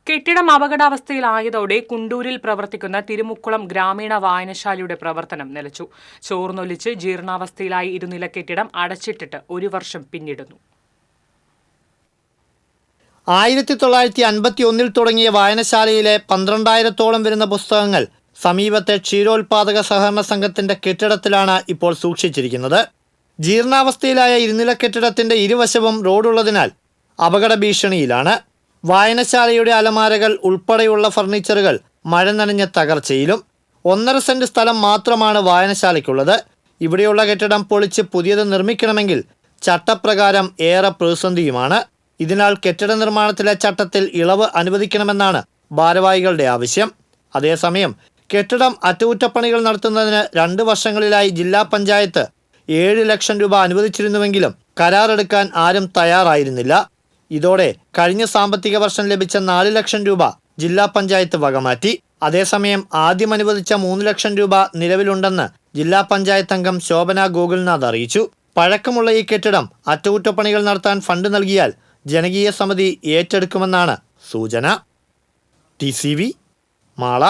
കെട്ടിടം അപകടാവസ്ഥയിലായതോടെ കുണ്ടൂരിൽ പ്രവർത്തിക്കുന്ന തിരുമുക്കുളം ഗ്രാമീണ വായനശാലയുടെ പ്രവർത്തനം നിലച്ചു. ചോർന്നൊലിച്ച് ജീർണാവസ്ഥയിലായി ഇരുനില കെട്ടിടം അടച്ചിട്ടിട്ട് 1 വർഷം പിന്നിടുന്നു. 1951 തുടങ്ങിയ വായനശാലയിലെ 12,000-ഓളം വരുന്ന പുസ്തകങ്ങൾ സമീപത്തെ ക്ഷീരോത്പാദക സഹകരണ സംഘത്തിന്റെ കെട്ടിടത്തിലാണ് ഇപ്പോൾ സൂക്ഷിച്ചിരിക്കുന്നത്. ജീർണാവസ്ഥയിലായ ഇരുനില കെട്ടിടത്തിന്റെ ഇരുവശവും റോഡുള്ളതിനാൽ അപകട ഭീഷണിയിലാണ്. വായനശാലയുടെ അലമാരകൾ ഉൾപ്പെടെയുള്ള ഫർണിച്ചറുകൾ മഴ നനഞ്ഞ തകർച്ചയിലും. 1.5 സെന്റ് സ്ഥലം മാത്രമാണ് വായനശാലയ്ക്കുള്ളത്. ഇവിടെയുള്ള കെട്ടിടം പൊളിച്ച് പുതിയത് നിർമ്മിക്കണമെങ്കിൽ ചട്ടപ്രകാരം ഏറെ പ്രതിസന്ധിയുമാണ്. ഇതിനാൽ കെട്ടിട നിർമ്മാണത്തിലെ ചട്ടത്തിൽ ഇളവ് അനുവദിക്കണമെന്നാണ് ഭാരവാഹികളുടെ ആവശ്യം. അതേസമയം കെട്ടിടം അറ്റകുറ്റപ്പണികൾ നടത്തുന്നതിന് 2 വർഷങ്ങളിലായി ജില്ലാ പഞ്ചായത്ത് 7 ലക്ഷം രൂപ അനുവദിച്ചിരുന്നുവെങ്കിലും കരാറെടുക്കാൻ ആരും തയ്യാറായിരുന്നില്ല. ഇതോടെ കഴിഞ്ഞ സാമ്പത്തിക വർഷം ലഭിച്ച 4 ലക്ഷം രൂപ ജില്ലാ പഞ്ചായത്ത് വകമാറ്റി. അതേസമയം ആദ്യം അനുവദിച്ച 3 ലക്ഷം രൂപ നിലവിലുണ്ടെന്ന് ജില്ലാ പഞ്ചായത്ത് അംഗം ശോഭന ഗോകുൽനാഥ് അറിയിച്ചു. പഴക്കമുള്ള ഈ കെട്ടിടം അറ്റകുറ്റപ്പണികൾ നടത്താൻ ഫണ്ട് നൽകിയാൽ ജനകീയ സമിതി ഏറ്റെടുക്കുമെന്നാണ് സൂചന. TCV മാള.